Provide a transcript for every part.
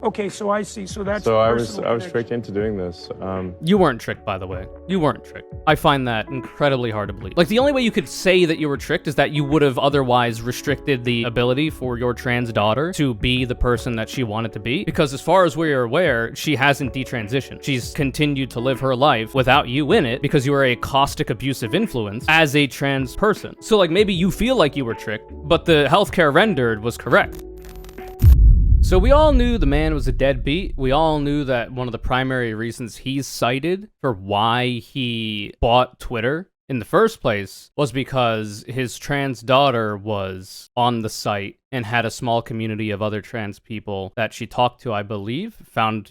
Okay, so I see. So that's So I personal was tricked into doing this. You weren't tricked, by the way. You weren't tricked. I find that incredibly hard to believe. Like, the only way you could say that you were tricked is that you would have otherwise restricted the ability for your trans daughter to be the person that she wanted to be. Because as far as we're aware, she hasn't detransitioned. She's continued to live her life without you in it because you are a caustic, abusive influence as a trans person. So, like, maybe you feel like you were tricked, but the healthcare rendered was correct. So we all knew the man was a deadbeat. We all knew that one of the primary reasons he's cited for why he bought Twitter in the first place was because his trans daughter was on the site and had a small community of other trans people that she talked to, I believe, found,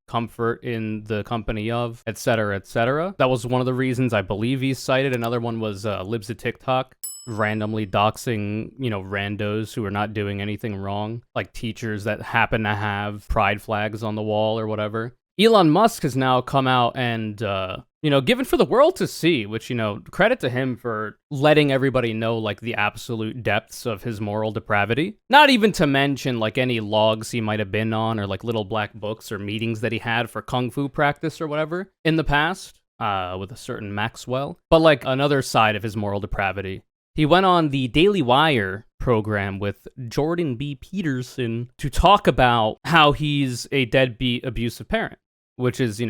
comfort in the company of, etc., etc. That was one of the reasons I believe he's cited. Another one was Libs of TikTok, randomly doxing, randos who are not doing anything wrong, like teachers that happen to have pride flags on the wall or whatever. Elon Musk has now come out and, given for the world to see, which, credit to him for letting everybody know, like, the absolute depths of his moral depravity. Not even to mention, like, any logs he might have been on or, like, little black books or meetings that he had for kung fu practice or whatever in the past, with a certain Maxwell. But, like, another side of his moral depravity. He went on the Daily Wire program with Jordan B. Peterson to talk about how he's a deadbeat abusive parent, which is,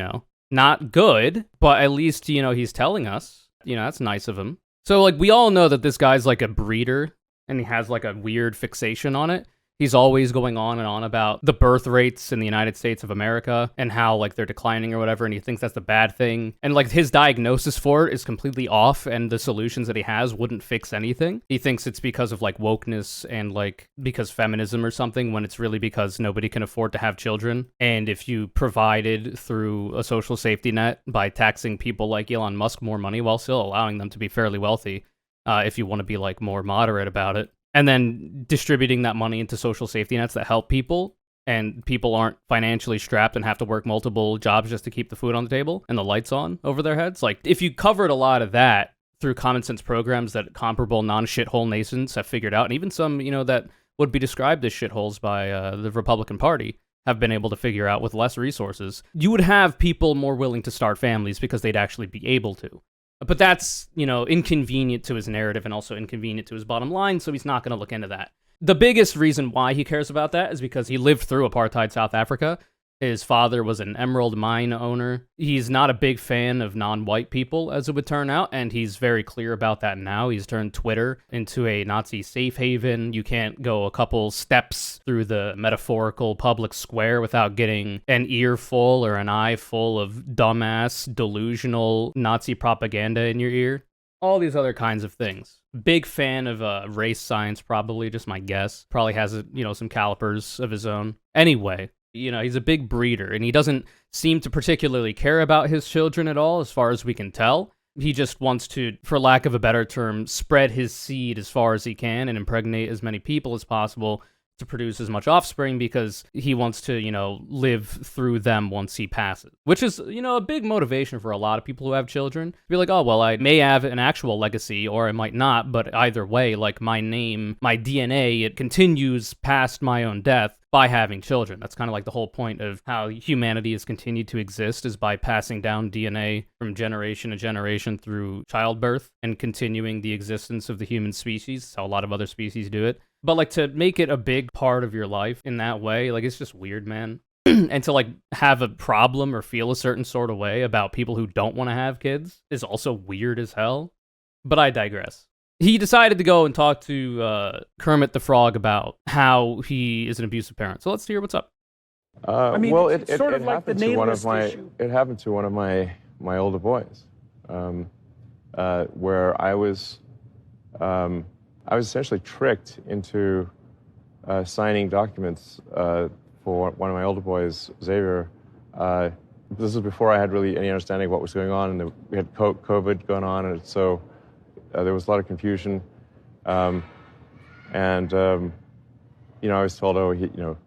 not good, but at least, he's telling us, that's nice of him. So, like, we all know that this guy's like a breeder and he has like a weird fixation on it. He's always going on and on about the birth rates in the United States of America and how, like, they're declining or whatever, and he thinks that's the bad thing. And, like, his diagnosis for it is completely off, and the solutions that he has wouldn't fix anything. He thinks it's because of, like, wokeness and, like, because feminism or something, when it's really because nobody can afford to have children. And if you provided through a social safety net by taxing people like Elon Musk more money while still allowing them to be fairly wealthy, if you want to be, like, more moderate about it, and then distributing that money into social safety nets that help people, and people aren't financially strapped and have to work multiple jobs just to keep the food on the table and the lights on over their heads. Like, if you covered a lot of that through common sense programs that comparable non-shithole nations have figured out, and even some, that would be described as shitholes by the Republican Party have been able to figure out with less resources, you would have people more willing to start families because they'd actually be able to. But that's, inconvenient to his narrative and also inconvenient to his bottom line, so he's not going to look into that. The biggest reason why he cares about that is because he lived through apartheid South Africa. His father was an emerald mine owner. He's not a big fan of non-white people, as it would turn out, and he's very clear about that now. He's turned Twitter into a Nazi safe haven. You can't go a couple steps through the metaphorical public square without getting an ear full or an eye full of dumbass, delusional Nazi propaganda in your ear. All these other kinds of things. Big fan of race science, probably, just my guess. Probably has, some calipers of his own. Anyway, he's a big breeder, and he doesn't seem to particularly care about his children at all, as far as we can tell. He just wants to, for lack of a better term, spread his seed as far as he can and impregnate as many people as possible to produce as much offspring because he wants to, live through them once he passes. Which is, a big motivation for a lot of people who have children. Be like, oh, well, I may have an actual legacy or I might not, but either way, like, my name, my DNA, it continues past my own death by having children. That's kind of like the whole point of how humanity has continued to exist, is by passing down DNA from generation to generation through childbirth and continuing the existence of the human species. That's how a lot of other species do it. But, like, to make it a big part of your life in that way, like, it's just weird, man. And to, like, have a problem or feel a certain sort of way about people who don't want to have kids is also weird as hell. But I digress. He decided to go and talk to Kermit the Frog about how he is an abusive parent. So let's hear what's up. Well, it sort of like the happened to one of nameless issue. it happened to one of my older boys, where I was essentially tricked into signing documents for one of my older boys, Xavier. This was before I had really any understanding of what was going on, and we had COVID going on, and so there was a lot of confusion. I was told,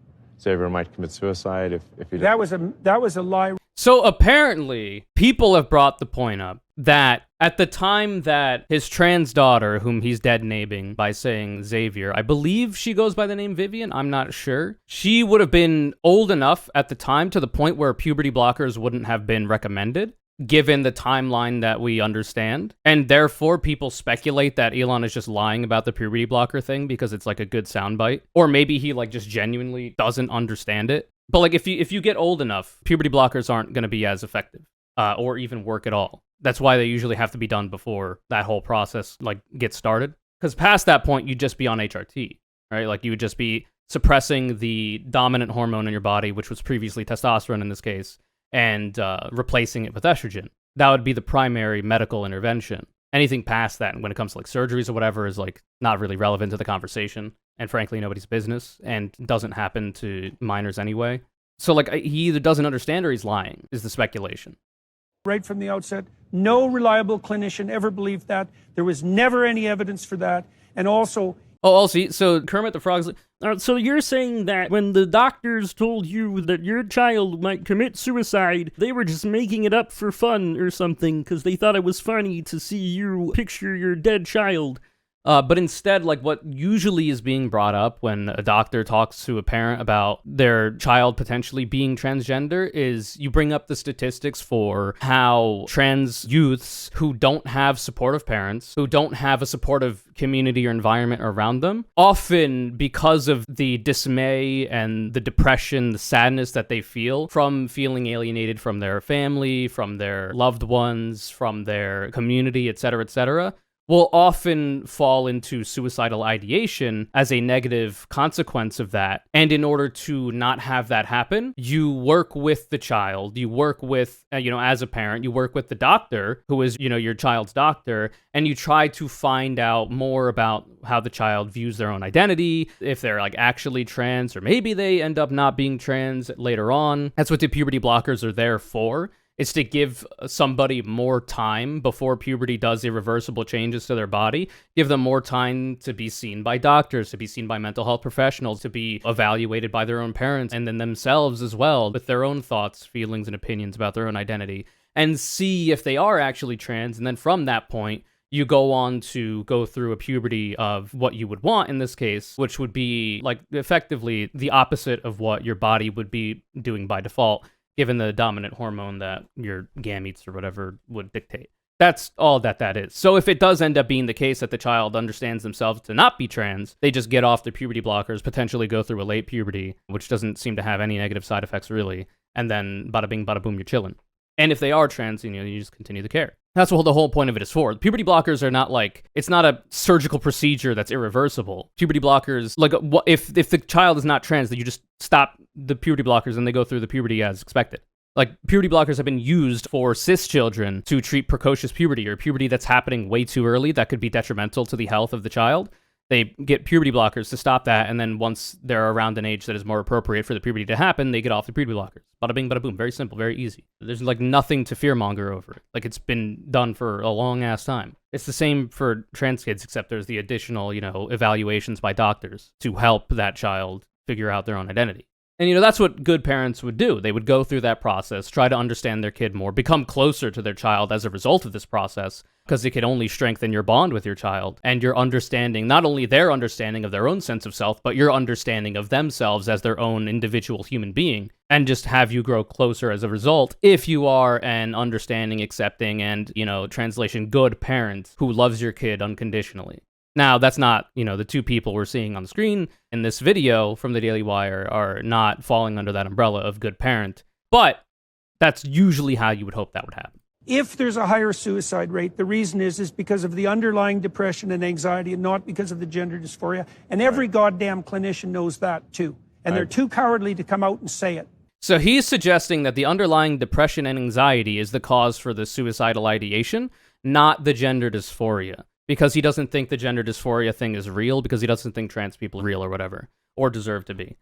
Xavier might commit suicide if he didn't. That was a lie. So apparently, people have brought the point up that at the time that his trans daughter, whom he's dead naming by saying Xavier, I believe she goes by the name Vivian, I'm not sure. She would have been old enough at the time to the point where puberty blockers wouldn't have been recommended, given the timeline that we understand. And therefore, people speculate that Elon is just lying about the puberty blocker thing because it's like a good soundbite. Or maybe he like just genuinely doesn't understand it. But like if you get old enough, puberty blockers aren't going to be as effective or even work at all. That's why they usually have to be done before that whole process like gets started. Because past that point, you'd just be on HRT, right? Like you would just be suppressing the dominant hormone in your body, which was previously testosterone in this case, and replacing it with estrogen. That would be the primary medical intervention. Anything past that, when it comes to like surgeries or whatever, is like not really relevant to the conversation, and frankly, nobody's business, and doesn't happen to minors anyway. So like he either doesn't understand or he's lying, is the speculation. Right from the outset, no reliable clinician ever believed that. There was never any evidence for that. And also... So Kermit the Frog's like, so you're saying that when the doctors told you that your child might commit suicide, they were just making it up for fun or something because they thought it was funny to see you picture your dead child? But instead, like what usually is being brought up when a doctor talks to a parent about their child potentially being transgender is you bring up the statistics for how trans youths who don't have supportive parents, who don't have a supportive community or environment around them, often because of the dismay and the depression, the sadness that they feel from feeling alienated from their family, from their loved ones, from their community, etc., will often fall into suicidal ideation as a negative consequence of that. And in order to not have that happen, you work with the child, you work with, as a parent, you work with the doctor, who is, your child's doctor, and you try to find out more about how the child views their own identity, if they're like actually trans, or maybe they end up not being trans later on. That's what the puberty blockers are there for. It's to give somebody more time before puberty does irreversible changes to their body, give them more time to be seen by doctors, to be seen by mental health professionals, to be evaluated by their own parents, and then themselves as well, with their own thoughts, feelings, and opinions about their own identity, and see if they are actually trans. And then from that point, you go on to go through a puberty of what you would want in this case, which would be like effectively the opposite of what your body would be doing by default, given the dominant hormone that your gametes or whatever would dictate. That's all that is. So if it does end up being the case that the child understands themselves to not be trans, they just get off the puberty blockers, potentially go through a late puberty, which doesn't seem to have any negative side effects really, and then bada bing, bada boom, you're chilling. And if they are trans, you just continue the care. That's what the whole point of it is for. Puberty blockers are not like, it's not a surgical procedure that's irreversible. Puberty blockers, like if the child is not trans, then you just stop the puberty blockers and they go through the puberty as expected. Like puberty blockers have been used for cis children to treat precocious puberty or puberty that's happening way too early that could be detrimental to the health of the child. They get puberty blockers to stop that, and then once they're around an age that is more appropriate for the puberty to happen, they get off the puberty blockers. Bada bing, bada boom. Very simple, very easy. There's like nothing to fearmonger over it. Like it's been done for a long ass time. It's the same for trans kids, except there's the additional, evaluations by doctors to help that child figure out their own identity. And, that's what good parents would do. They would go through that process, try to understand their kid more, become closer to their child as a result of this process, because it can only strengthen your bond with your child and your understanding, not only their understanding of their own sense of self, but your understanding of themselves as their own individual human being, and just have you grow closer as a result if you are an understanding, accepting, and, translation, good parent who loves your kid unconditionally. Now, that's not, the two people we're seeing on the screen in this video from the Daily Wire are not falling under that umbrella of good parent, but that's usually how you would hope that would happen. If there's a higher suicide rate, the reason is because of the underlying depression and anxiety and not because of the gender dysphoria. And every goddamn clinician knows that too. And they're too cowardly to come out and say it. So he's suggesting that the underlying depression and anxiety is the cause for the suicidal ideation, not the gender dysphoria. Because he doesn't think the gender dysphoria thing is real, because he doesn't think trans people are real or whatever, or deserve to be.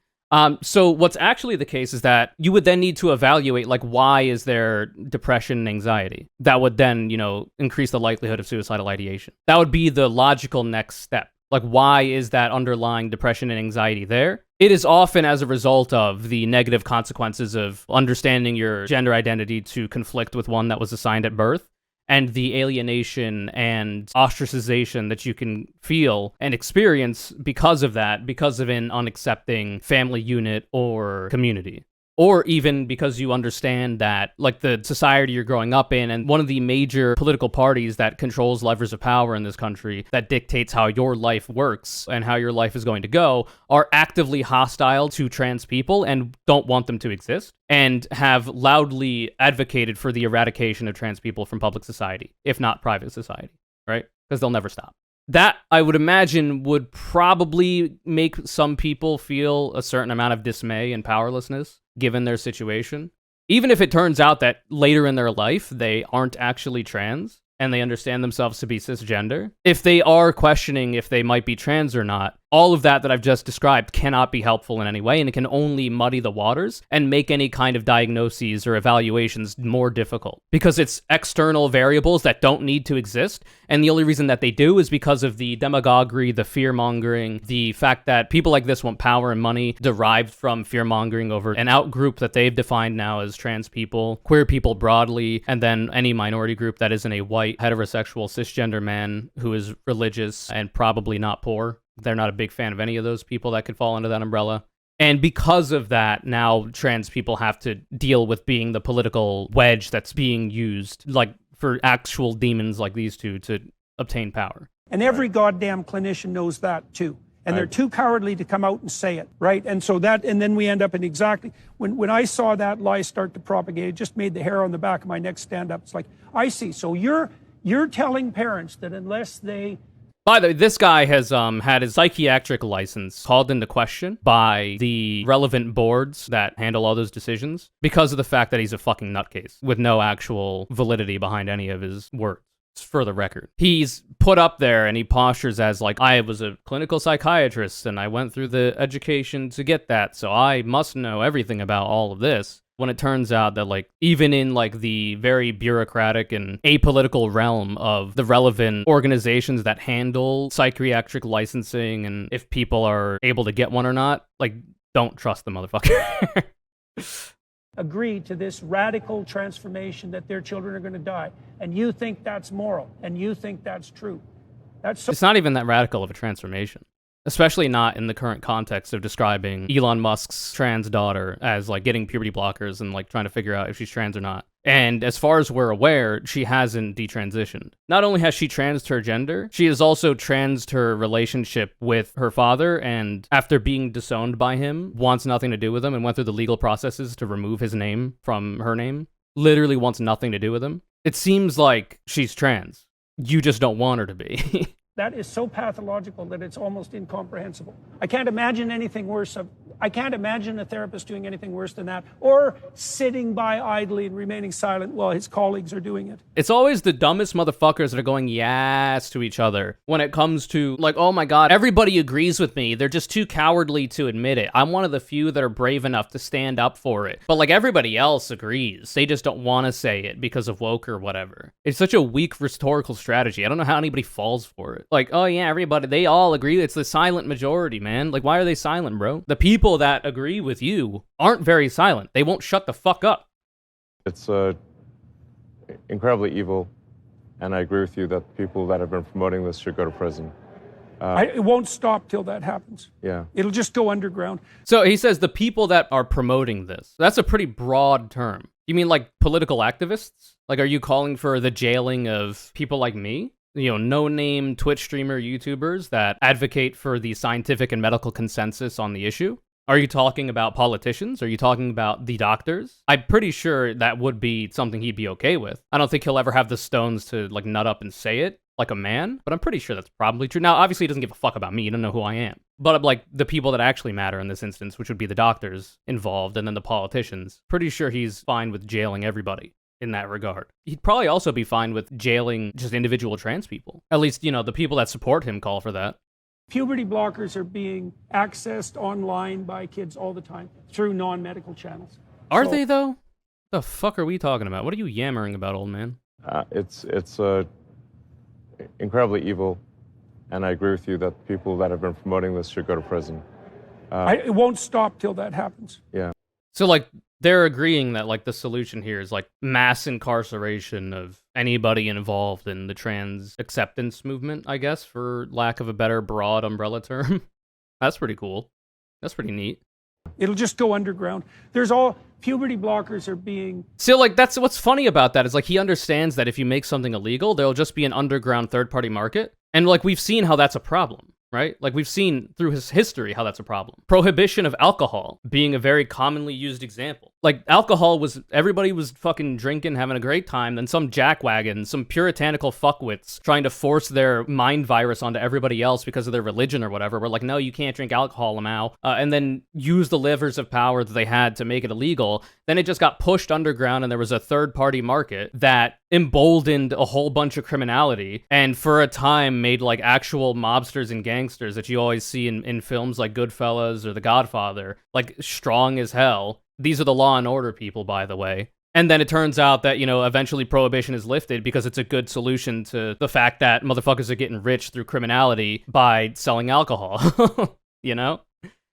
So what's actually the case is that you would then need to evaluate, like, why is there depression and anxiety? That would then, increase the likelihood of suicidal ideation. That would be the logical next step. Like, why is that underlying depression and anxiety there? It is often as a result of the negative consequences of understanding your gender identity to conflict with one that was assigned at birth, and the alienation and ostracization that you can feel and experience because of that, because of an unaccepting family unit or community. Or even because you understand that, like, the society you're growing up in, and one of the major political parties that controls levers of power in this country that dictates how your life works and how your life is going to go, are actively hostile to trans people and don't want them to exist, and have loudly advocated for the eradication of trans people from public society, if not private society, right? Because they'll never stop. That, I would imagine, would probably make some people feel a certain amount of dismay and powerlessness, given their situation. Even if it turns out that later in their life, they aren't actually trans, and they understand themselves to be cisgender. If they are questioning if they might be trans or not, all of that I've just described cannot be helpful in any way, and it can only muddy the waters and make any kind of diagnoses or evaluations more difficult. Because it's external variables that don't need to exist, and the only reason that they do is because of the demagoguery, the fear-mongering, the fact that people like this want power and money derived from fear-mongering over an out-group that they've defined now as trans people, queer people broadly, and then any minority group that isn't a white, heterosexual, cisgender man who is religious and probably not poor. They're not a big fan of any of those people that could fall under that umbrella. And because of that, now trans people have to deal with being the political wedge that's being used, like, for actual demons like these two to obtain power. And every goddamn clinician knows that too. And they're too cowardly to come out and say it, right? And so that, and then we end up in exactly, when I saw that lie start to propagate, it just made the hair on the back of my neck stand up. It's like, I see. So you're telling parents that unless they... By the way, this guy has had his psychiatric license called into question by the relevant boards that handle all those decisions because of the fact that he's a fucking nutcase with no actual validity behind any of his words. For the record, he's put up there and he postures as like, I was a clinical psychiatrist and I went through the education to get that, so I must know everything about all of this. When it turns out that, like, even in, like, the very bureaucratic and apolitical realm of the relevant organizations that handle psychiatric licensing and if people are able to get one or not, like, don't trust the motherfucker. Agree to this radical transformation that their children are going to die, and you think that's moral, and you think that's true. That's so... It's not even that radical of a transformation. Especially not in the current context of describing Elon Musk's trans daughter as, like, getting puberty blockers and, like, trying to figure out if she's trans or not. And as far as we're aware, she hasn't detransitioned. Not only has she transed her gender, she has also transed her relationship with her father, and after being disowned by him, wants nothing to do with him and went through the legal processes to remove his name from her name. Literally wants nothing to do with him. It seems like she's trans. You just don't want her to be. That is so pathological that it's almost incomprehensible. I can't imagine anything worse. I can't imagine a therapist doing anything worse than that, or sitting by idly and remaining silent while his colleagues are doing it. It's always the dumbest motherfuckers that are going yes to each other when it comes to, like, oh my god, everybody agrees with me. They're just too cowardly to admit it. I'm one of the few that are brave enough to stand up for it. But, like, everybody else agrees. They just don't want to say it because of woke or whatever. It's such a weak rhetorical strategy. I don't know how anybody falls for it. Like, oh yeah, everybody, they all agree. It's the silent majority, man. Like, why are they silent, bro? The people that agree with you aren't very silent. They won't shut the fuck up. It's incredibly evil, and I agree with you that people that have been promoting this should go to prison. It won't stop till that happens. Yeah. It'll just go underground. So he says the people that are promoting this. That's a pretty broad term. You mean like political activists? Like, are you calling for the jailing of people like me? You know, no-name Twitch streamer YouTubers that advocate for the scientific and medical consensus on the issue? Are you talking about politicians? Are you talking about the doctors? I'm pretty sure that would be something he'd be okay with. I don't think he'll ever have the stones to, like, nut up and say it like a man, but I'm pretty sure that's probably true. Now, obviously, he doesn't give a fuck about me. You don't know who I am. But, like, the people that actually matter in this instance, which would be the doctors involved and then the politicians, pretty sure he's fine with jailing everybody in that regard. He'd probably also be fine with jailing just individual trans people. At least, you know, the people that support him call for that. Puberty blockers are being accessed online by kids all the time through non-medical channels. Are they, though? The fuck are we talking about? What are you yammering about, old man? It's incredibly evil, and I agree with you that people that have been promoting this should go to prison. It won't stop till that happens. Yeah. So, like, They're agreeing that, like, the solution here is, like, mass incarceration of anybody involved in the trans acceptance movement, I guess, for lack of a better broad umbrella term. That's pretty cool. That's pretty neat. It'll just go underground. There's all puberty blockers are being. So, like, that's what's funny about that is, like, he understands that if you make something illegal, there'll just be an underground third-party market. And, like, we've seen how that's a problem. Right? Like, we've seen through his history how that's a problem. Prohibition of alcohol being a very commonly used example. Like, alcohol was, everybody was fucking drinking, having a great time, then some jackwagon, some puritanical fuckwits trying to force their mind virus onto everybody else because of their religion or whatever, were like, no, you can't drink alcohol, Lamau, and then use the levers of power that they had to make it illegal. Then it just got pushed underground, and there was a third-party market that emboldened a whole bunch of criminality, and for a time made, like, actual mobsters and gangsters that you always see in films like Goodfellas or The Godfather, like, strong as hell. These are the Law and Order people, by the way. And then it turns out that, you know, eventually prohibition is lifted because it's a good solution to the fact that motherfuckers are getting rich through criminality by selling alcohol. You know?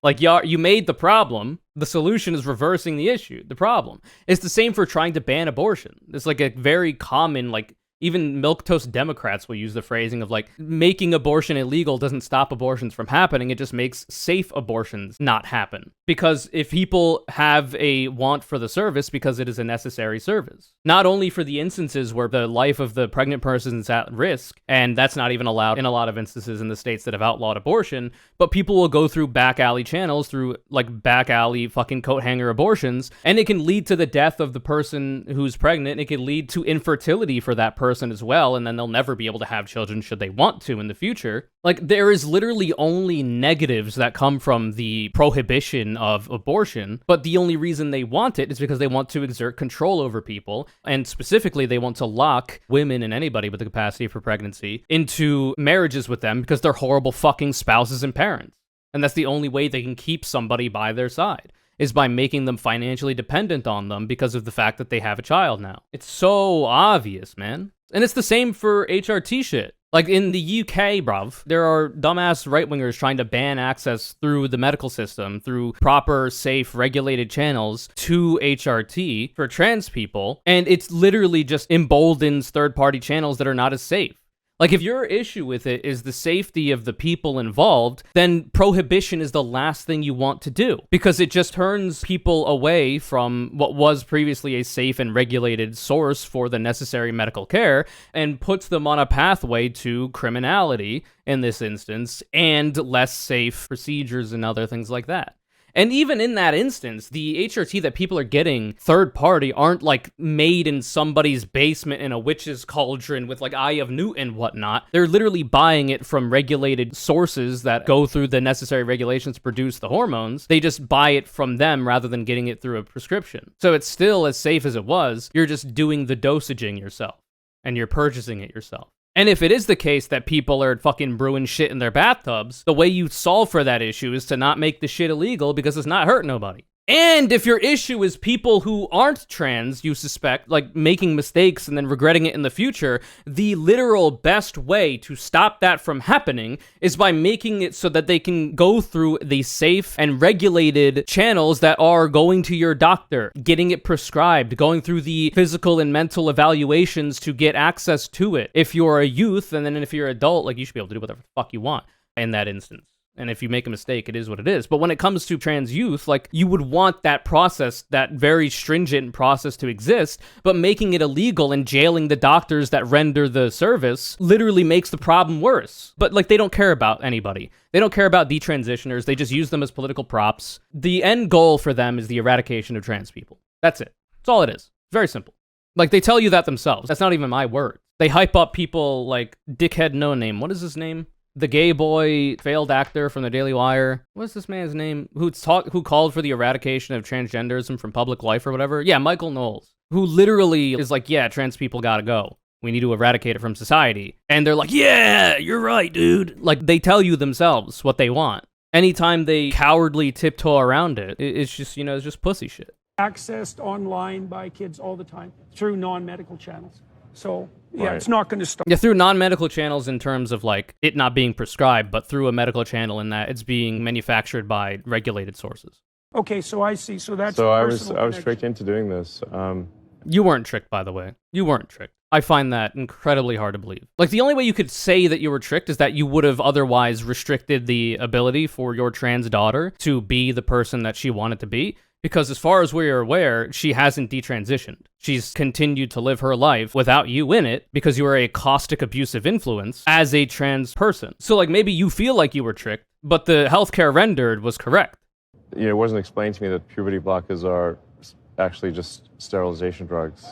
Like, you made the problem. The solution is reversing the issue, the problem. It's the same for trying to ban abortion. It's like a very common, like, even milquetoast Democrats will use the phrasing of, like, making abortion illegal doesn't stop abortions from happening. It just makes safe abortions not happen. Because if people have a want for the service because it is a necessary service, not only for the instances where the life of the pregnant person is at risk, and that's not even allowed in a lot of instances in the states that have outlawed abortion, but people will go through back alley channels, through, like, back alley fucking coat hanger abortions, and it can lead to the death of the person who's pregnant. It can lead to infertility for that person as well, and then they'll never be able to have children should they want to in the future. Like, there is literally only negatives that come from the prohibition of abortion, but the only reason they want it is because they want to exert control over people, and specifically they want to lock women and anybody with the capacity for pregnancy into marriages with them because they're horrible fucking spouses and parents. And that's the only way they can keep somebody by their side, is by making them financially dependent on them because of the fact that they have a child now. It's so obvious, man. And it's the same for HRT shit. Like, in the UK, bruv, there are dumbass right-wingers trying to ban access through the medical system, through proper, safe, regulated channels to HRT for trans people, and it's literally just emboldens third-party channels that are not as safe. Like, if your issue with it is the safety of the people involved, then prohibition is the last thing you want to do, because it just turns people away from what was previously a safe and regulated source for the necessary medical care and puts them on a pathway to criminality, in this instance, and less safe procedures and other things like that. And even in that instance, the HRT that people are getting third party aren't, like, made in somebody's basement in a witch's cauldron with, like, Eye of Newt and whatnot. They're literally buying it from regulated sources that go through the necessary regulations to produce the hormones. They just buy it from them rather than getting it through a prescription. So it's still as safe as it was. You're just doing the dosaging yourself, and you're purchasing it yourself. And if it is the case that people are fucking brewing shit in their bathtubs, the way you solve for that issue is to not make the shit illegal because it's not hurting nobody. And if your issue is people who aren't trans, you suspect, like, making mistakes and then regretting it in the future, the literal best way to stop that from happening is by making it so that they can go through the safe and regulated channels that are going to your doctor, getting it prescribed, going through the physical and mental evaluations to get access to it. If you're a youth, and then if you're an adult, like, you should be able to do whatever the fuck you want in that instance. And if you make a mistake, it is what it is. But when it comes to trans youth, like, you would want that process, that very stringent process to exist, but making it illegal and jailing the doctors that render the service literally makes the problem worse. But, like, they don't care about anybody. They don't care about detransitioners. They just use them as political props. The end goal for them is the eradication of trans people. That's it. That's all it is. Very simple. Like, they tell you that themselves. That's not even my word. They hype up people like Dickhead No Name. What is his name? The gay boy, failed actor from the Daily Wire. What's this man's name? Who called for the eradication of transgenderism from public life or whatever? Yeah, Michael Knowles. Who literally is like, yeah, trans people gotta go. We need to eradicate it from society. And they're like, yeah, you're right, dude. Like, they tell you themselves what they want. Anytime they cowardly tiptoe around it, it's just, you know, it's just pussy shit. Accessed online by kids all the time through non-medical channels. So, yeah, Right. It's not going to stop. Yeah, through non-medical channels in terms of, like, it not being prescribed, but through a medical channel in that it's being manufactured by regulated sources. Okay, so I see. So that's So I personal was connection. tricked into doing this. You weren't tricked, by the way. You weren't tricked. I find that incredibly hard to believe. Like, the only way you could say that you were tricked is that you would have otherwise restricted the ability for your trans daughter to be the person that she wanted to be. Because as far as we are aware, she hasn't detransitioned. She's continued to live her life without you in it because you are a caustic, abusive influence as a trans person. So, like, maybe you feel like you were tricked, but the healthcare rendered was correct. You know, it wasn't explained to me that puberty blockers are actually just sterilization drugs.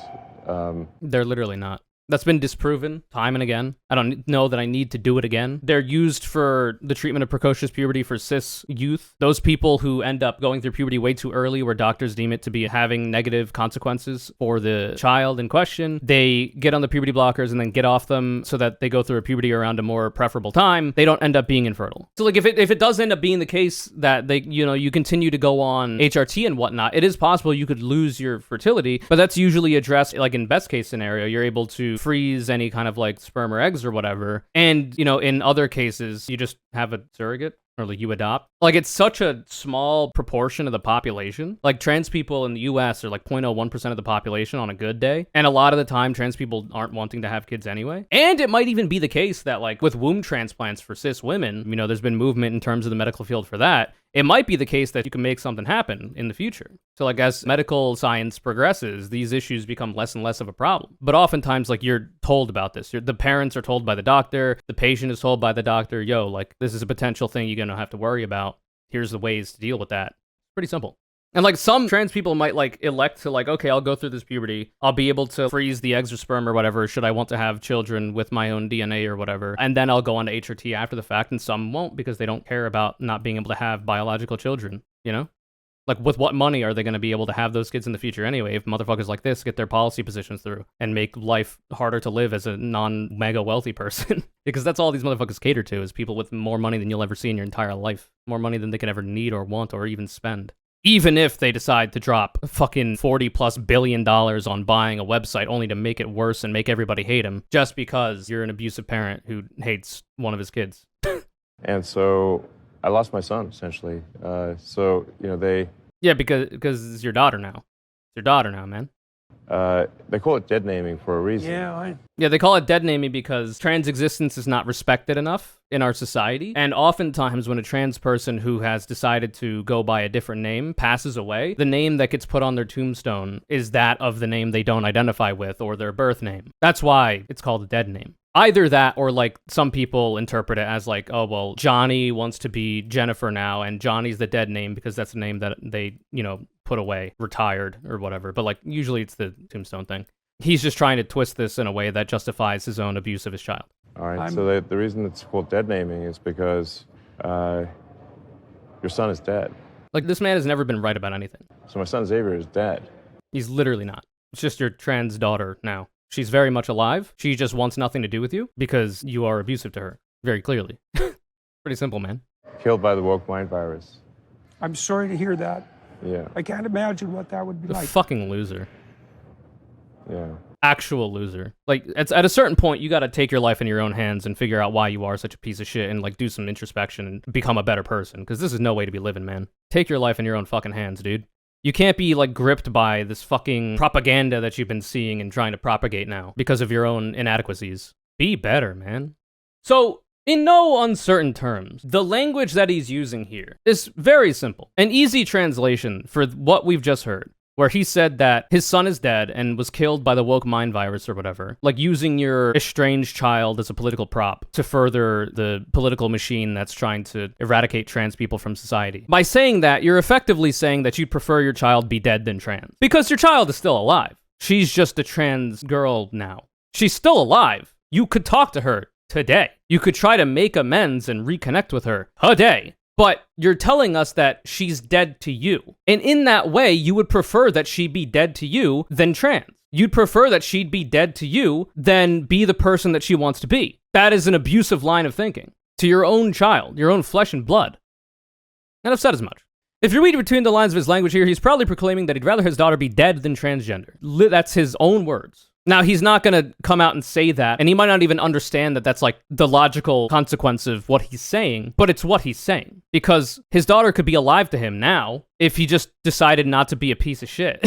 They're literally not. That's been disproven time and again. I don't know that I need to do it again. They're used for the treatment of precocious puberty for cis youth. Those people who end up going through puberty way too early, where doctors deem it to be having negative consequences for the child in question, they get on the puberty blockers and then get off them so that they go through a puberty around a more preferable time. They don't end up being infertile. So, like, if it does end up being the case that they, you know, you continue to go on HRT and whatnot, it is possible you could lose your fertility, but that's usually addressed, like, in best case scenario, you're able to freeze any kind of like sperm or eggs or whatever. And, you know, in other cases, you just have a surrogate or like you adopt. Like, it's such a small proportion of the population. Like, trans people in the US are like 0.01% of the population on a good day. And a lot of the time, trans people aren't wanting to have kids anyway. And it might even be the case that, like, with womb transplants for cis women, you know, there's been movement in terms of the medical field for that. It might be the case that you can make something happen in the future. So, like, as medical science progresses, these issues become less and less of a problem. But oftentimes, like, you're told about this. The parents are told by the doctor. The patient is told by the doctor, yo, like, this is a potential thing you're going to have to worry about. Here's the ways to deal with that. Pretty simple. And, like, some trans people might, like, elect to, like, okay, I'll go through this puberty. I'll be able to freeze the eggs or sperm or whatever, should I want to have children with my own DNA or whatever. And then I'll go on to HRT after the fact, and some won't because they don't care about not being able to have biological children, you know? Like, with what money are they going to be able to have those kids in the future anyway if motherfuckers like this get their policy positions through and make life harder to live as a non-mega wealthy person? Because that's all these motherfuckers cater to, is people with more money than you'll ever see in your entire life. More money than they can ever need or want or even spend. Even if they decide to drop fucking $40+ billion on buying a website only to make it worse and make everybody hate him just because you're an abusive parent who hates one of his kids. And so I lost my son, essentially. So, you know, Yeah, because it's your daughter now. It's your daughter now, man. they call it dead naming for a reason. Yeah, they call it dead naming because trans existence is not respected enough in our society. And oftentimes when a trans person who has decided to go by a different name passes away, the name that gets put on their tombstone is that of the name they don't identify with or their birth name. That's why it's called a dead name. Either that or, like, some people interpret it as, like, oh, well, Johnny wants to be Jennifer now, and Johnny's the dead name because that's the name that they, you know, put away, retired, or whatever. But, like, usually it's the tombstone thing. He's just trying to twist this in a way that justifies his own abuse of his child. All right, so the reason it's called dead naming is because your son is dead. Like, this man has never been right about anything. So my son Xavier is dead. He's literally not. It's just your trans daughter now. She's very much alive. She just wants nothing to do with you because you are abusive to her, very clearly. Pretty simple, man. Killed by the woke mind virus. I'm sorry to hear that. Yeah. I can't imagine what that would be The like. fucking loser. Yeah. Actual loser. Like, at a certain point, you gotta take your life in your own hands and figure out why you are such a piece of shit and, like, do some introspection and become a better person, because this is no way to be living, man. Take your life in your own fucking hands, dude. You can't be, like, gripped by this fucking propaganda that you've been seeing and trying to propagate now because of your own inadequacies. Be better, man. So, in no uncertain terms, the language that he's using here is very simple. An easy translation for what we've just heard, where he said that his son is dead and was killed by the woke mind virus or whatever, like using your estranged child as a political prop to further the political machine that's trying to eradicate trans people from society. By saying that, you're effectively saying that you'd prefer your child be dead than trans. Because your child is still alive. She's just a trans girl now. She's still alive. You could talk to her today. You could try to make amends and reconnect with her today. But you're telling us that she's dead to you. And in that way, you would prefer that she be dead to you than trans. You'd prefer that she'd be dead to you than be the person that she wants to be. That is an abusive line of thinking. To your own child, your own flesh and blood. And I've said as much. If you read between the lines of his language here, he's proudly proclaiming that he'd rather his daughter be dead than transgender. That's his own words. Now, he's not going to come out and say that, and he might not even understand that that's like the logical consequence of what he's saying, but it's what he's saying. Because his daughter could be alive to him now if he just decided not to be a piece of shit.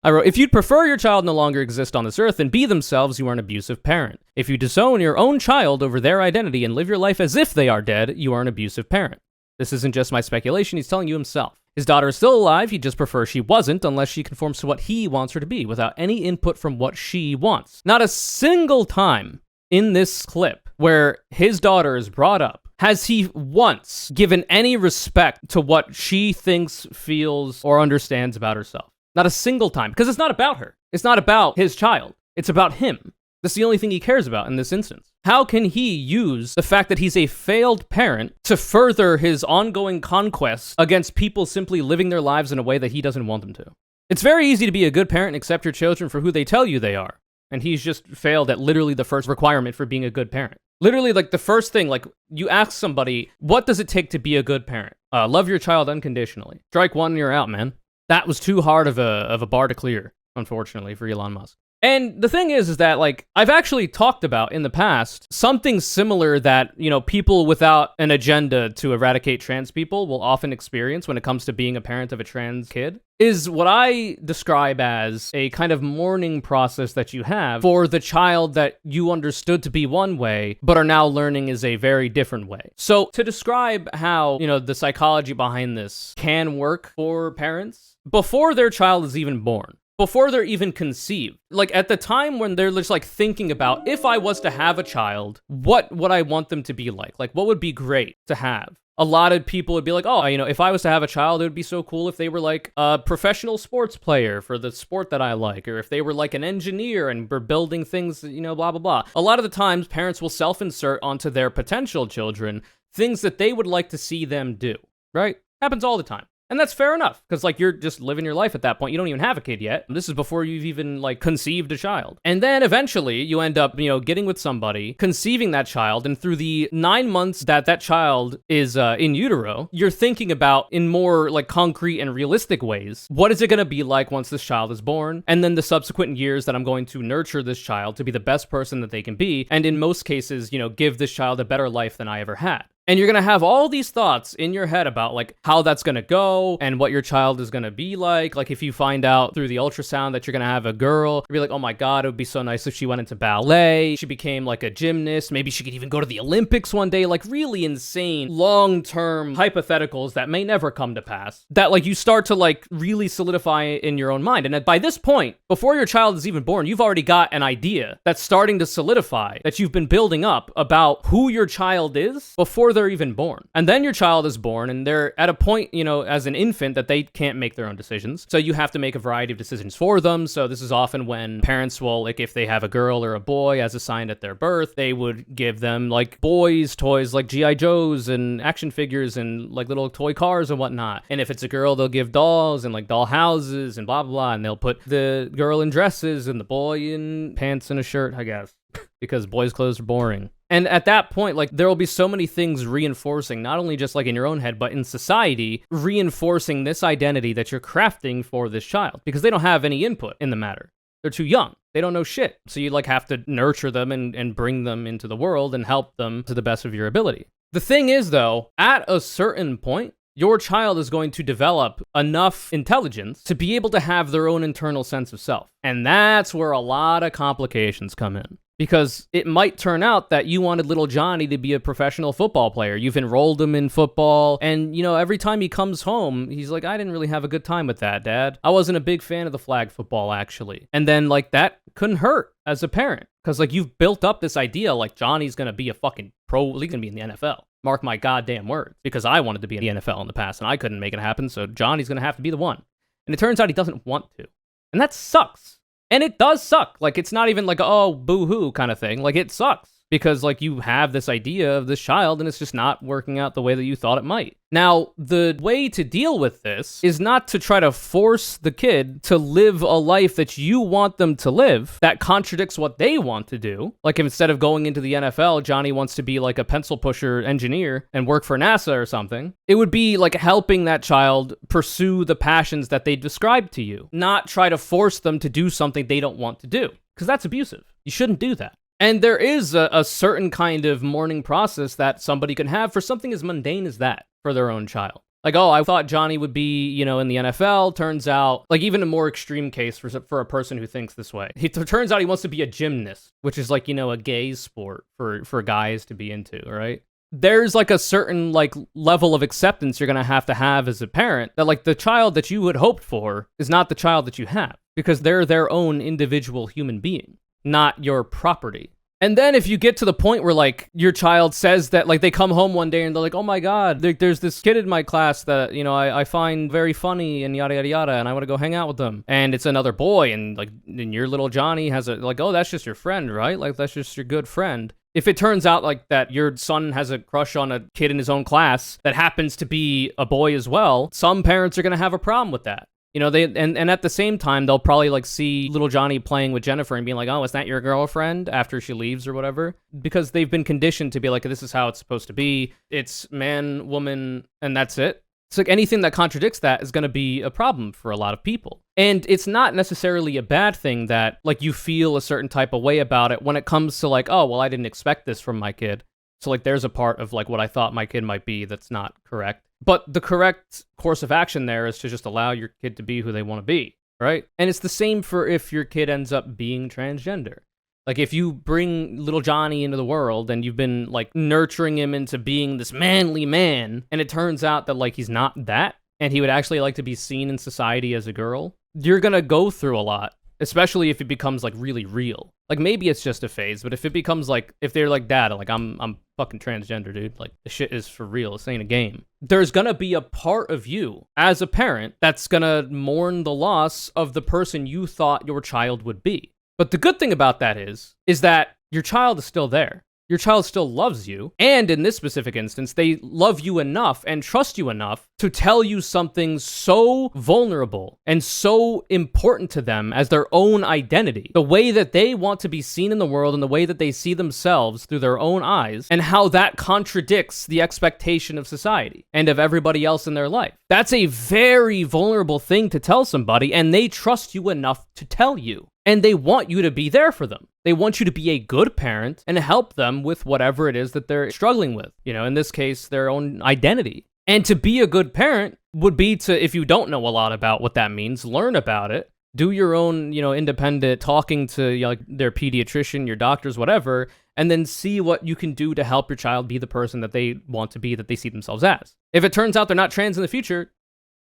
I wrote, if you'd prefer your child no longer exist on this earth and be themselves, you are an abusive parent. If you disown your own child over their identity and live your life as if they are dead, you are an abusive parent. This isn't just my speculation, he's telling you himself. His daughter is still alive, he'd just prefer she wasn't unless she conforms to what he wants her to be, without any input from what she wants. Not a single time in this clip where his daughter is brought up has he once given any respect to what she thinks, feels, or understands about herself. Not a single time, because it's not about her. It's not about his child. It's about him. That's the only thing he cares about in this instance. How can he use the fact that he's a failed parent to further his ongoing conquest against people simply living their lives in a way that he doesn't want them to? It's very easy to be a good parent and accept your children for who they tell you they are. And he's just failed at literally the first requirement for being a good parent. Literally, like, the first thing, like, you ask somebody, what does it take to be a good parent? Love your child unconditionally. Strike one and you're out, man. That was too hard of a bar to clear, unfortunately, for Elon Musk. And the thing is that, like, I've actually talked about in the past something similar that, you know, people without an agenda to eradicate trans people will often experience when it comes to being a parent of a trans kid, is what I describe as a kind of mourning process that you have for the child that you understood to be one way, but are now learning is a very different way. So to describe how, you know, the psychology behind this can work for parents, before their child is even born, before they're even conceived, like at the time when they're just like thinking about, if I was to have a child, what would I want them to be like? Like, what would be great to have? A lot of people would be like, oh, you know, if I was to have a child, it would be so cool if they were like a professional sports player for the sport that I like, or if they were like an engineer and were building things, you know, blah, blah, blah. A lot of the times, parents will self-insert onto their potential children things that they would like to see them do, right? Happens all the time. And that's fair enough, because, like, you're just living your life at that point. You don't even have a kid yet. This is before you've even, like, conceived a child. And then eventually you end up, you know, getting with somebody, conceiving that child, and through the 9 months that that child is in utero, you're thinking about, in more, like, concrete and realistic ways, what is it going to be like once this child is born? And then the subsequent years that I'm going to nurture this child to be the best person that they can be, and in most cases, you know, give this child a better life than I ever had. And you're going to have all these thoughts in your head about, like, how that's going to go and what your child is going to be like. Like, if you find out through the ultrasound that you're going to have a girl, you'll be like, oh my God, it would be so nice if she went into ballet. She became, like, a gymnast. Maybe she could even go to the Olympics one day. Like, really insane, long-term hypotheticals that may never come to pass. That, like, you start to, like, really solidify in your own mind. And by this point, before your child is even born, you've already got an idea that's starting to solidify, that you've been building up about who your child is before they're even born. And then your child is born and they're at a point, you know, as an infant that they can't make their own decisions. So you have to make a variety of decisions for them. So this is often when parents will, like, if they have a girl or a boy as assigned at their birth, they would give them, like, boys' toys like G.I. Joes and action figures and, like, little toy cars and whatnot. And if it's a girl, they'll give dolls and, like, doll houses and blah, blah, blah. And they'll put the girl in dresses and the boy in pants and a shirt, I guess, because boys' clothes are boring. And at that point, like, there will be so many things reinforcing, not only just, like, in your own head, but in society, reinforcing this identity that you're crafting for this child, because they don't have any input in the matter. They're too young. They don't know shit. So you, like, have to nurture them and bring them into the world and help them to the best of your ability. The thing is, though, at a certain point, your child is going to develop enough intelligence to be able to have their own internal sense of self. And that's where a lot of complications come in. Because it might turn out that you wanted little Johnny to be a professional football player. You've enrolled him in football, and, you know, every time he comes home, he's like, I didn't really have a good time with that, Dad. I wasn't a big fan of the flag football, actually. And then, like, that couldn't hurt as a parent. Because, like, you've built up this idea, like, Johnny's gonna be a fucking pro, he's gonna be in the NFL. Mark my goddamn words. Because I wanted to be in the NFL in the past, and I couldn't make it happen, so Johnny's gonna have to be the one. And it turns out he doesn't want to. And that sucks. And it does suck. Like, it's not even like, oh, boo-hoo kind of thing. Like, it sucks. Because, like, you have this idea of this child, and it's just not working out the way that you thought it might. Now, the way to deal with this is not to try to force the kid to live a life that you want them to live that contradicts what they want to do. Like, if instead of going into the NFL, Johnny wants to be, like, a pencil pusher engineer and work for NASA or something, it would be, like, helping that child pursue the passions that they described to you, not try to force them to do something they don't want to do. because that's abusive. You shouldn't do that. And there is a certain kind of mourning process that somebody can have for something as mundane as that for their own child. Like, oh, I thought Johnny would be, in the NFL. Turns out, like, even a more extreme case for a person who thinks this way. Turns out he wants to be a gymnast, which is like, a gay sport for guys to be into, right? There's like a certain like level of acceptance you're going to have as a parent that like the child that you had hoped for is not the child that you have, because they're their own individual human being, not your property. And then if you get to the point where like your child says that, like they come home one day and they're like, oh my God, there's this kid in my class that, I find very funny and yada, yada, yada, and I want to go hang out with them. And it's another boy, and like, and your little Johnny has oh, that's just your friend, right? Like, that's just your good friend. If it turns out like that your son has a crush on a kid in his own class that happens to be a boy as well, some parents are going to have a problem with that. And at the same time, they'll probably like see little Johnny playing with Jennifer and being like, oh, is that your girlfriend after she leaves or whatever? Because they've been conditioned to be like, this is how it's supposed to be. It's man, woman, and that's it. It's like anything that contradicts that is going to be a problem for a lot of people. And it's not necessarily a bad thing that like you feel a certain type of way about it when it comes to like, oh, well, I didn't expect this from my kid. So like there's a part of like what I thought my kid might be that's not correct. But the correct course of action there is to just allow your kid to be who they want to be, right? And it's the same for if your kid ends up being transgender. Like if you bring little Johnny into the world and you've been like nurturing him into being this manly man, and it turns out that like he's not that, and he would actually like to be seen in society as a girl, you're gonna go through a lot, especially if it becomes like really real. Like maybe it's just a phase, but if it becomes like, if they're like, Dad, like I'm fucking transgender, dude, like the shit is for real, this ain't a game. There's gonna be a part of you as a parent that's gonna mourn the loss of the person you thought your child would be. But the good thing about that is that your child is still there. Your child still loves you, and in this specific instance, they love you enough and trust you enough to tell you something so vulnerable and so important to them as their own identity, the way that they want to be seen in the world and the way that they see themselves through their own eyes, and how that contradicts the expectation of society and of everybody else in their life. That's a very vulnerable thing to tell somebody, and they trust you enough to tell you. And they want you to be there for them. They want you to be a good parent and help them with whatever it is that they're struggling with. In this case, their own identity. And to be a good parent would be to, if you don't know a lot about what that means, learn about it. Do your own, independent talking to like their pediatrician, your doctors, whatever, and then see what you can do to help your child be the person that they want to be, that they see themselves as. If it turns out they're not trans in the future,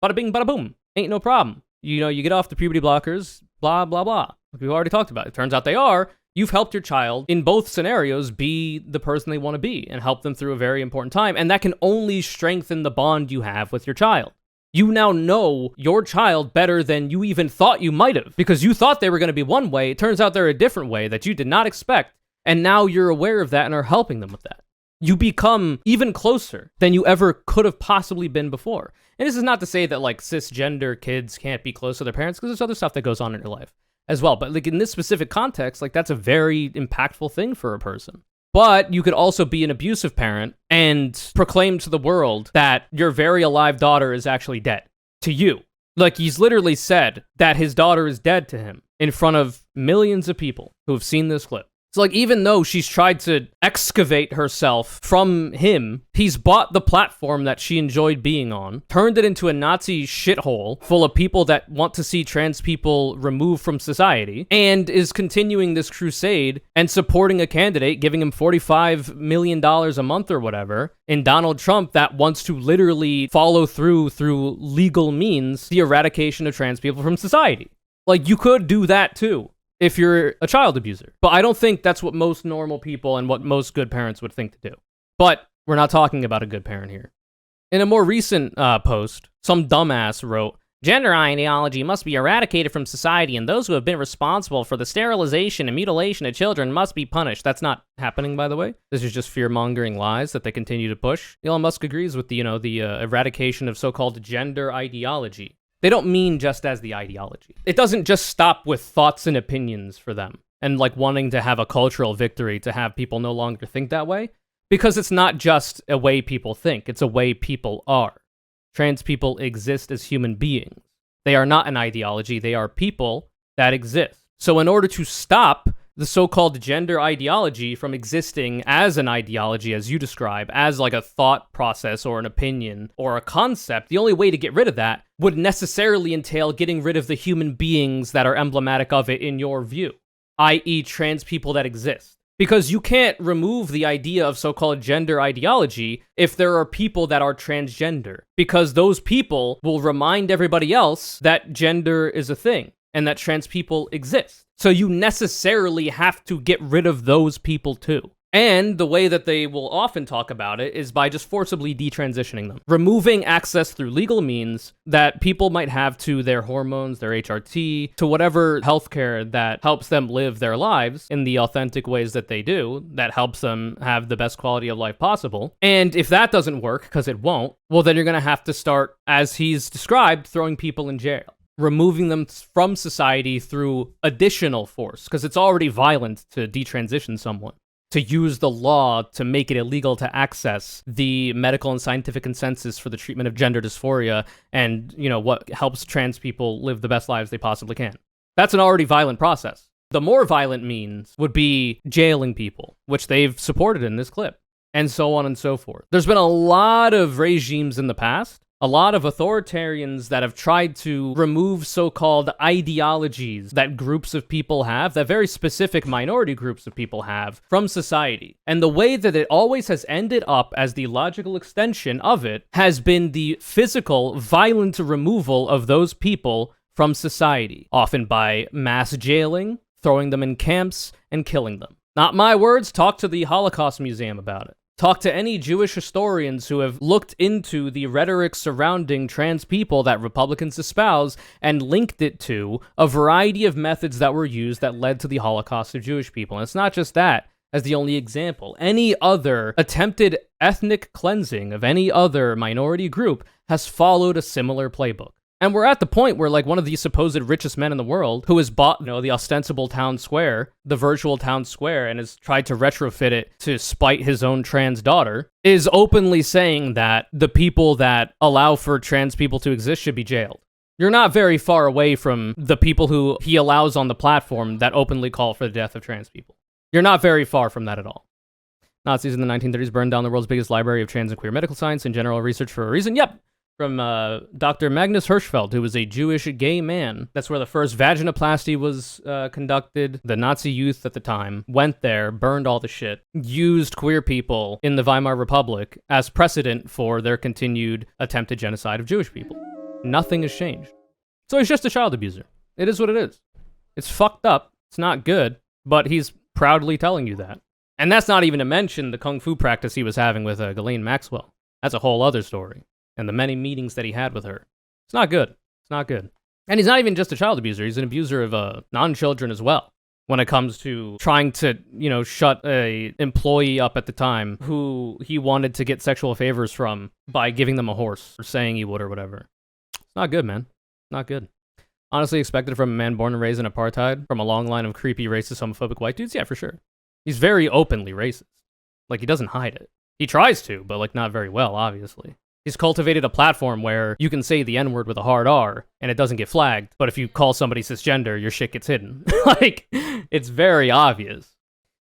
bada bing, bada boom, ain't no problem. You get off the puberty blockers, blah, blah, blah. Like we've already talked about. It turns out they are. You've helped your child in both scenarios be the person they want to be and help them through a very important time. And that can only strengthen the bond you have with your child. You now know your child better than you even thought you might have, because you thought they were going to be one way. It turns out they're a different way that you did not expect. And now you're aware of that and are helping them with that. You become even closer than you ever could have possibly been before. And this is not to say that like cisgender kids can't be close to their parents, because there's other stuff that goes on in your life as well. But like in this specific context, like that's a very impactful thing for a person. But you could also be an abusive parent and proclaim to the world that your very alive daughter is actually dead to you. Like he's literally said that his daughter is dead to him in front of millions of people who have seen this clip. So like even though she's tried to excavate herself from him, he's bought the platform that she enjoyed being on, turned it into a Nazi shithole full of people that want to see trans people removed from society, and is continuing this crusade and supporting a candidate, giving him $45 million a month or whatever, in Donald Trump, that wants to literally follow through legal means the eradication of trans people from society. Like you could do that too if you're a child abuser. But I don't think that's what most normal people and what most good parents would think to do. But we're not talking about a good parent here. In a more recent post, some dumbass wrote, "Gender ideology must be eradicated from society, and those who have been responsible for the sterilization and mutilation of children must be punished." That's not happening, by the way. This is just fear-mongering lies that they continue to push. Elon Musk agrees with the eradication of so-called gender ideology. They don't mean just as the ideology. It doesn't just stop with thoughts and opinions for them and like wanting to have a cultural victory to have people no longer think that way, because it's not just a way people think, it's a way people are. Trans people exist as human beings. They are not an ideology, they are people that exist. So in order to stop the so-called gender ideology from existing as an ideology, as you describe, as like a thought process or an opinion or a concept, the only way to get rid of that would necessarily entail getting rid of the human beings that are emblematic of it in your view, i.e. trans people that exist. Because you can't remove the idea of so-called gender ideology if there are people that are transgender, because those people will remind everybody else that gender is a thing and that trans people exist. So you necessarily have to get rid of those people too. And the way that they will often talk about it is by just forcibly detransitioning them, removing access through legal means that people might have to their hormones, their HRT, to whatever healthcare that helps them live their lives in the authentic ways that they do, that helps them have the best quality of life possible. And if that doesn't work, because it won't, well, then you're going to have to start, as he's described, throwing people in jail, removing them from society through additional force, because it's already violent to detransition someone. To use the law to make it illegal to access the medical and scientific consensus for the treatment of gender dysphoria and, what helps trans people live the best lives they possibly can. That's an already violent process. The more violent means would be jailing people, which they've supported in this clip, and so on and so forth. There's been a lot of regimes in the past, a lot of authoritarians that have tried to remove so-called ideologies that groups of people have, that very specific minority groups of people have, from society. And the way that it always has ended up as the logical extension of it has been the physical, violent removal of those people from society, often by mass jailing, throwing them in camps, and killing them. Not my words, talk to the Holocaust Museum about it. Talk to any Jewish historians who have looked into the rhetoric surrounding trans people that Republicans espouse and linked it to a variety of methods that were used that led to the Holocaust of Jewish people. And it's not just that as the only example. Any other attempted ethnic cleansing of any other minority group has followed a similar playbook. And we're at the point where, one of the supposed richest men in the world, who has bought, the ostensible town square, the virtual town square, and has tried to retrofit it to spite his own trans daughter, is openly saying that the people that allow for trans people to exist should be jailed. You're not very far away from the people who he allows on the platform that openly call for the death of trans people. You're not very far from that at all. Nazis in the 1930s burned down the world's biggest library of trans and queer medical science and general research for a reason. Yep. From Dr. Magnus Hirschfeld, who was a Jewish gay man. That's where the first vaginoplasty was conducted. The Nazi youth at the time went there, burned all the shit, used queer people in the Weimar Republic as precedent for their continued attempted genocide of Jewish people. Nothing has changed. So he's just a child abuser. It is what it is. It's fucked up. It's not good, but he's proudly telling you that. And that's not even to mention the kung fu practice he was having with Ghislaine Maxwell. That's a whole other story. And the many meetings that he had with her. It's not good. It's not good. And he's not even just a child abuser. He's an abuser of non-children as well. When it comes to trying to, shut a employee up at the time who he wanted to get sexual favors from by giving them a horse or saying he would or whatever. It's not good, man. Not good. Honestly expected from a man born and raised in apartheid, from a long line of creepy, racist, homophobic white dudes? Yeah, for sure. He's very openly racist. He doesn't hide it. He tries to, but, not very well, obviously. He's cultivated a platform where you can say the N-word with a hard R and it doesn't get flagged, but if you call somebody cisgender, your shit gets hidden. It's very obvious.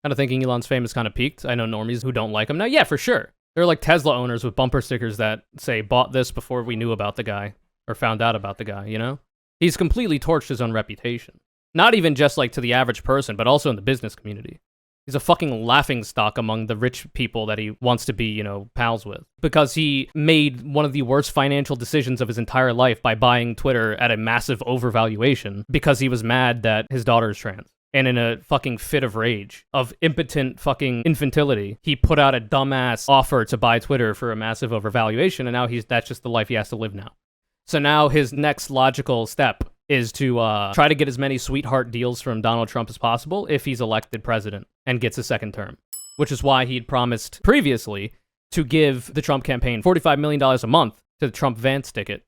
Kind of thinking Elon's fame is kind of peaked. I know normies who don't like him now. Yeah, for sure. They're like Tesla owners with bumper stickers that say, bought this before we knew about the guy or found out about the guy, He's completely torched his own reputation. Not even just to the average person, but also in the business community. He's a fucking laughingstock among the rich people that he wants to be, pals with. Because he made one of the worst financial decisions of his entire life by buying Twitter at a massive overvaluation because he was mad that his daughter is trans. And in a fucking fit of rage, of impotent fucking infantility, he put out a dumbass offer to buy Twitter for a massive overvaluation, and now that's just the life he has to live now. So now his next logical step is to try to get as many sweetheart deals from Donald Trump as possible if he's elected president and gets a second term, which is why he'd promised previously to give the Trump campaign $45 million a month to the Trump Vance ticket.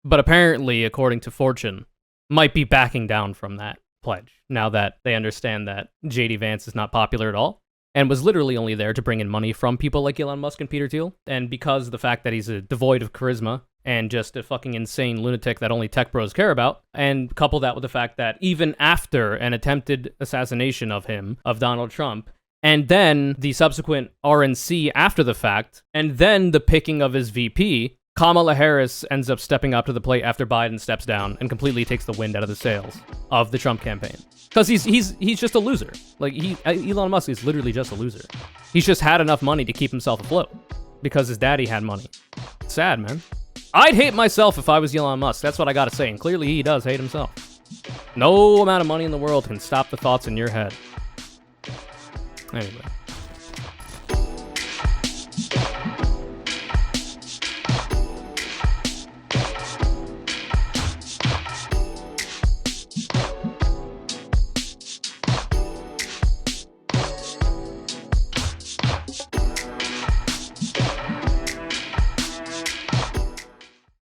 But apparently, according to Fortune, might be backing down from that pledge now that they understand that JD Vance is not popular at all and was literally only there to bring in money from people like Elon Musk and Peter Thiel. And because of the fact that he's devoid of charisma and just a fucking insane lunatic that only tech bros care about. And couple that with the fact that even after an attempted assassination of him, of Donald Trump, and then the subsequent RNC after the fact, and then the picking of his VP, Kamala Harris ends up stepping up to the plate after Biden steps down and completely takes the wind out of the sails of the Trump campaign. Because he's just a loser. Like, Elon Musk is literally just a loser. He's just had enough money to keep himself afloat because his daddy had money. It's sad, man. I'd hate myself if I was Elon Musk. That's what I gotta say. And clearly he does hate himself. No amount of money in the world can stop the thoughts in your head. Anyway.